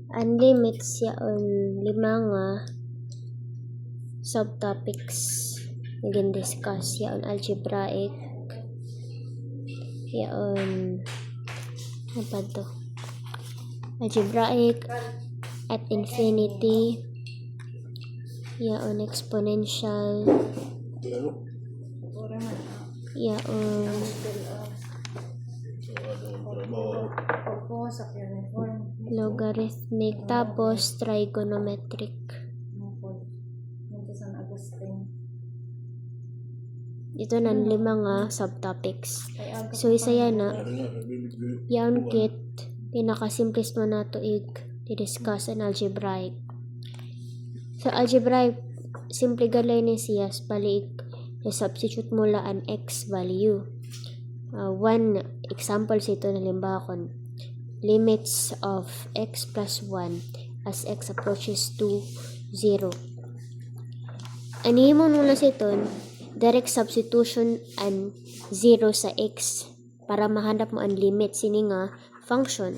Ang limits yaon lima nga subtopics naging discuss yaon algebraic, yaon apa to, algebraic at infinity, yaon exponential, yaon logarithmic, tapos trigonometric. Ito nan lima nga subtopics. So isa yan na yaon kit pinakasimplest mo nato i-discuss an algebraic. Sa algebraic simple galay ni siya balik substitute mo la an x value. One example sa ito na limbakon, limits of x plus 1 as x approaches to 0. Anihin mo muna sa ito, direct substitution an 0 sa x para mahanap mo ang limit sini nga function.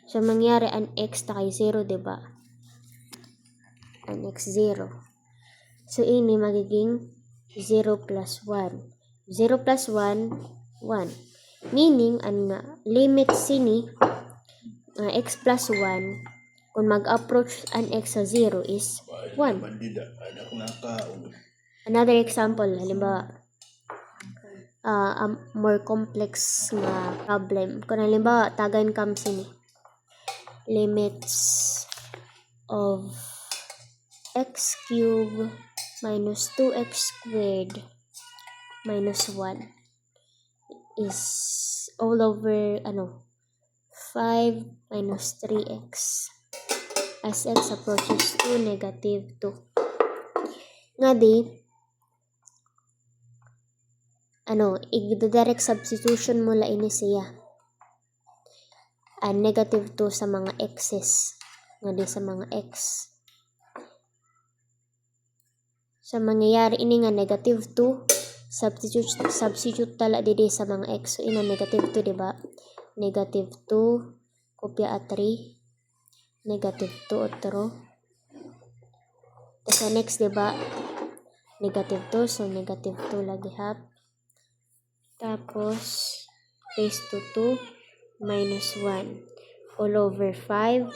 So mangyari an x ta kay 0, diba? An x 0. So ini magiging 0 plus 1. 0 plus 1, 1. Meaning ang limit sini x plus 1 kung mag-approach an x sa 0 is 1. Another example, halimbawa more complex nga problem. Kung halimbawa tagan kam sini limits of x cubed minus 2x squared minus 1 is all over 5 minus 3x as x approaches to negative 2. Nga di i-direct substitution mo la ini siya negative 2 sa mga x's nga di sa mga x. Sa mangyayari ini nga negative 2 substitute tala didi sa mga x. So ina negative 2, diba? Negative 2 kopya a 3, negative 2 otro. Sa next, diba? Negative 2, so negative 2 lagi half. Tapos raised to 2 minus 1 all over 5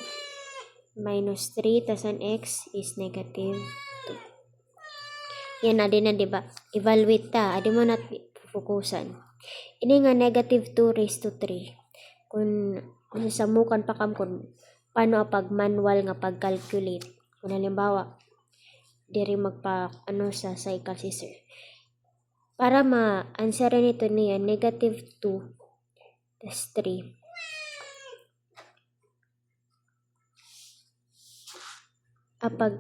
minus 3 tas ang x is negative 2. Yan adi na, diba? Evaluate ta, adi mo na fokusan. Ini nga negative 2 raised to 3. Kung samukan pa kam kung paano pag manual nga pag-calculate. Kung halimbawa diri magpa sa cycle si sir. Para ma-answer nito niya negative 2 tas 3. Apag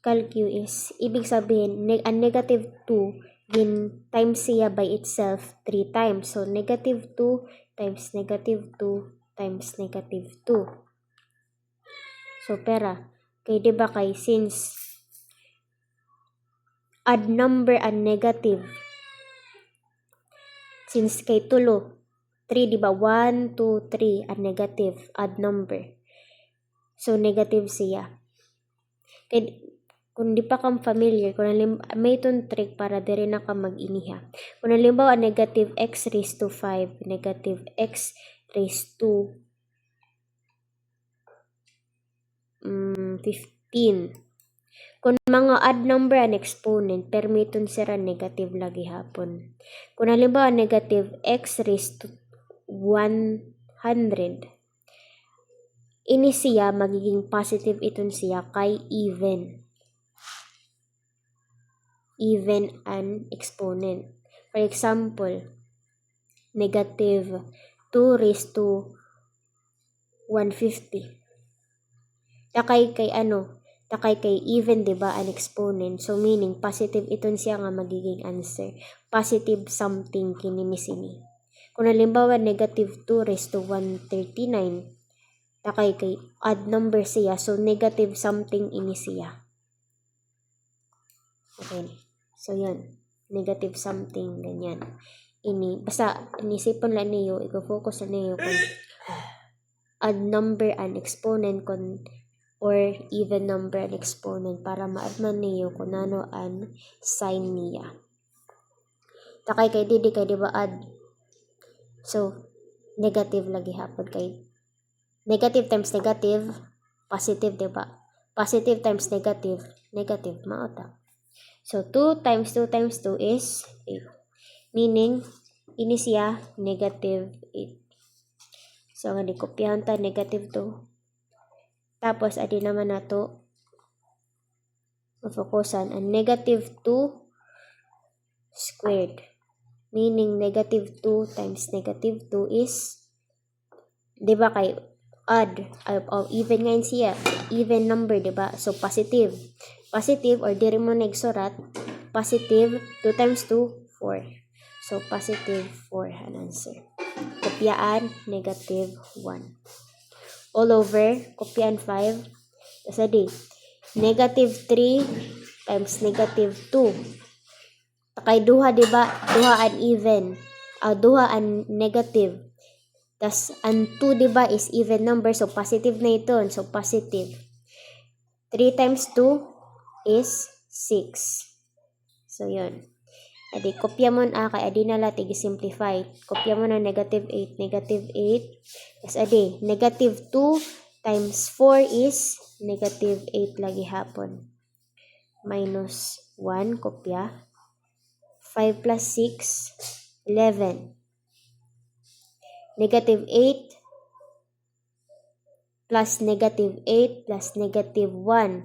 calcu is ibig sabihin ang negative 2 din times siya by itself 3 times. So negative 2 times negative 2 times negative 2. So pera kay diba kay since odd number and negative, since kay tulo 3, diba? 1, 2, 3 and negative odd number. So negative siya. Kay kung di pa kang familiar, kung may itong trick para diri na ka mag-iniha. Kung halimbawa negative x raised to 5, negative x raised to 15. Kung mga odd number and exponent, permiton sira negative lagi hapon. Kung halimbawa negative x raised to 100, ini siya magiging positive iton siya kay even an exponent. For example, negative 2 raised to 150. Takay kay even, diba, an exponent. So meaning positive iton siya nga magiging answer. Positive something kinimisini. Kung halimbawa negative 2 raised to 139, takay kay odd number siya. So negative something ini siya. Okay. So yun. Negative something, ganyan. Basta inisipon lang niyo, i-focus lang niyo kung odd number and exponent kung or even number and exponent para maadman niyo kung ano ang sign niya. Takay kay di kay di ba add. So, negative lagi hapon kay negative times negative, positive, di ba? Positive times negative, negative, maota. So, 2 times 2 times 2 is 8. Meaning, ini siya negative 8. So, nga di kopyahan ta negative 2. Tapos, adi naman na to mafokusan ang negative 2 squared. Meaning, negative 2 times negative 2 is, di ba kay odd, even nga siya, even number, di ba? So, positive. Positive, or diri mo nagsurat, positive, 2 times 2, 4. So, positive 4 ang answer. Kopyaan, negative 1. All over, kopyaan 5. Tapos adi, negative 3 times negative 2. Takay duha, di ba? Duha an even. Duha an negative. Tas ang 2, di ba, is even number. So, positive na ito. So, positive. 3 times 2 is 6. So, yun. Adi, kopya mo na kay adi na lati simplify. Kopya mo na negative 8, negative 8. Tas adi, negative 2 times 4 is negative 8 lagi hapon. Minus 1, kopya. 5 plus 6, 11. Negative 8 plus negative 8 plus negative 1.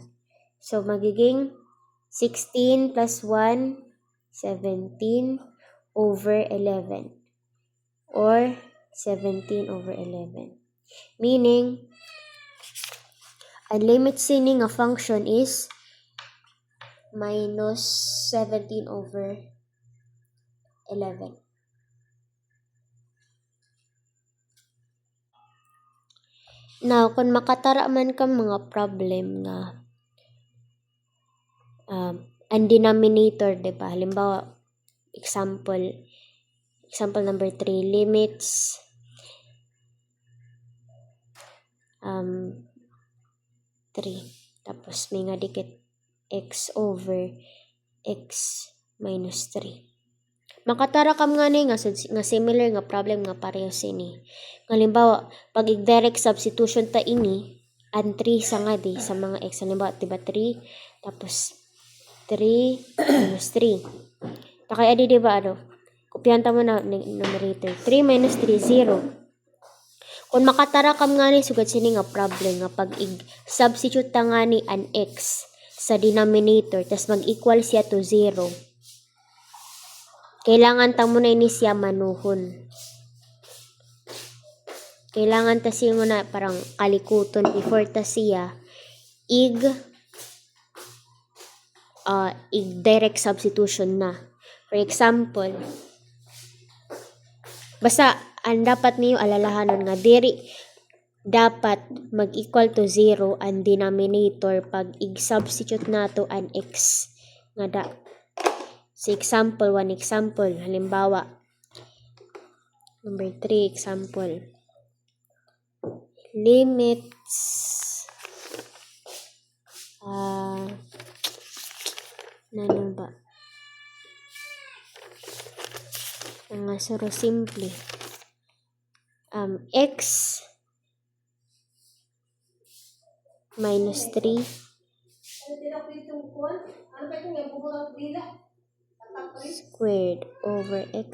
So, magiging 16 plus 1, 17 over 11. Or 17 over 11. Meaning, ang limit sini nga function is minus 17 over 11. Now, kung makatara man ka mga problem nga ang denominator, diba? Halimbawa, example number 3, limits 3. Tapos, may nga dikit x over x minus 3. Makatara kam nga ni nga similar nga problem nga pareho sini. Halimbawa, pag direct substitution ta ini, ang 3 sa nga di sa mga x. Halimbawa, diba 3, tapos 3 minus 3. Takay adi diba ano? Kopyahan ta mo na numerator. 3 minus 3, 0. Kung makatara kam nga ni sugad sini nga problem nga pag substitute ta nga ni an x sa denominator, tas mag-equal siya to 0. Kailangan ta muna ini siya manuhon. Kailangan ta siya muna parang kalikuton before ta siya direct substitution na. For example, basta ang dapat niyo alalahanon nga diri dapat mag-equal to 0 ang denominator pag i-substitute nato an x nga da. So, one example, halimbawa, number 3, example, limits, ano ba? Ang suro simple. X minus 3 squared over x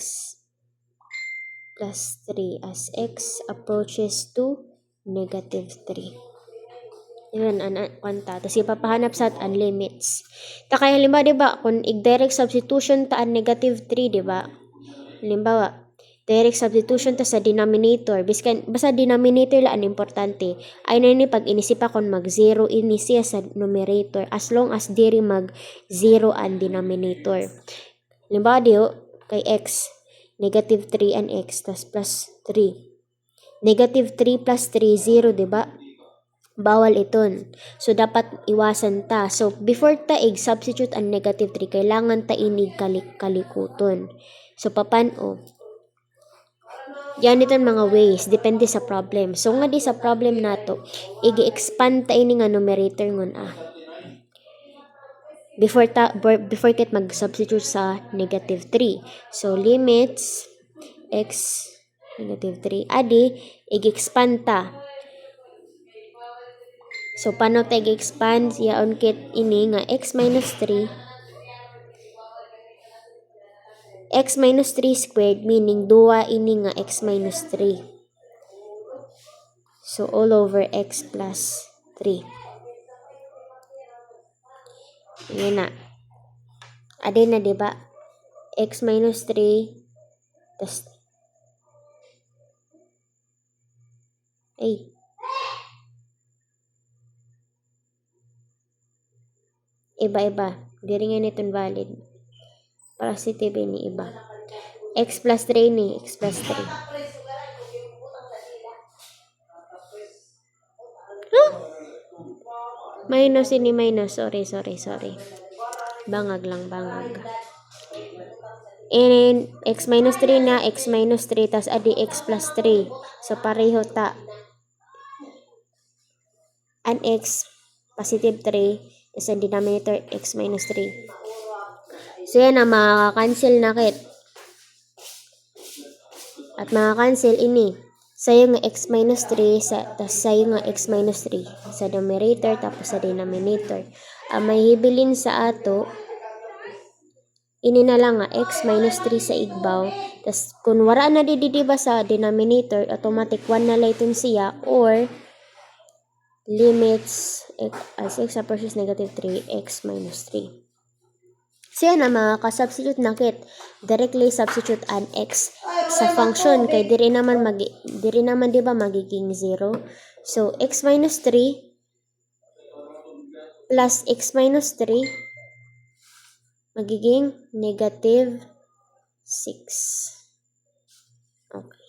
plus 3 as x approaches to negative 3. Yan, kwanta. Tapos ipapahanap sa ang limits. Takay halimbawa, diba, kung direct substitution ta ang negative 3, diba? Halimbawa, direct substitution ta sa denominator. Basta denominator lang ang importante. Ay na ni pag inisipa kung mag-0 ini siya sa numerator as long as diri mag-0 ang denominator. Halimbawa, kay x, negative 3 ang x, tas plus 3. Negative 3 plus 3, 0, diba? Bawal iton. So, dapat iwasan ta. So, before ta substitute ang negative 3, kailangan ta inig kalikuton. So, papano? Yan ito mga ways, depende sa problem. So nga di sa problem nato, igi-expand ta ini nga numerator ngon before ket mag-substitute sa negative 3. So limits x negative 3 adi igi-expand ta. So paano ta igi-expand yaon ket ini nga x minus 3 squared, meaning duwa ini nga x minus 3. So all over x plus 3. Yan na. Ade na, diba? X minus 3. Tas, iba-iba. Diri nga niton valid. Positive ini iba. X plus 3 ni. X plus 3. Huh? Minus ini minus. Sorry. Bangag lang. And x minus 3 na, x minus 3, tas adi x plus 3. So, pareho ta. An x, positive 3, is ang denominator x minus 3. So, yan na, makakancel na kit. At makakancel ini. Sa'yo nga x minus 3, tas sa'yo nga x minus 3. Sa numerator, tapos sa denominator. Ang may hibilin sa ato, ini na lang nga x minus 3 sa igbaw. Tas kung wala na diba sa denominator, automatic 1 na lang itong siya, or limits as x approaches negative 3, x minus 3. So yan na, makaka-substitute na kit. Directly substitute an x sa function. Kay diri naman diba magiging 0. So x minus 3 plus x minus 3 magiging negative 6. Okay.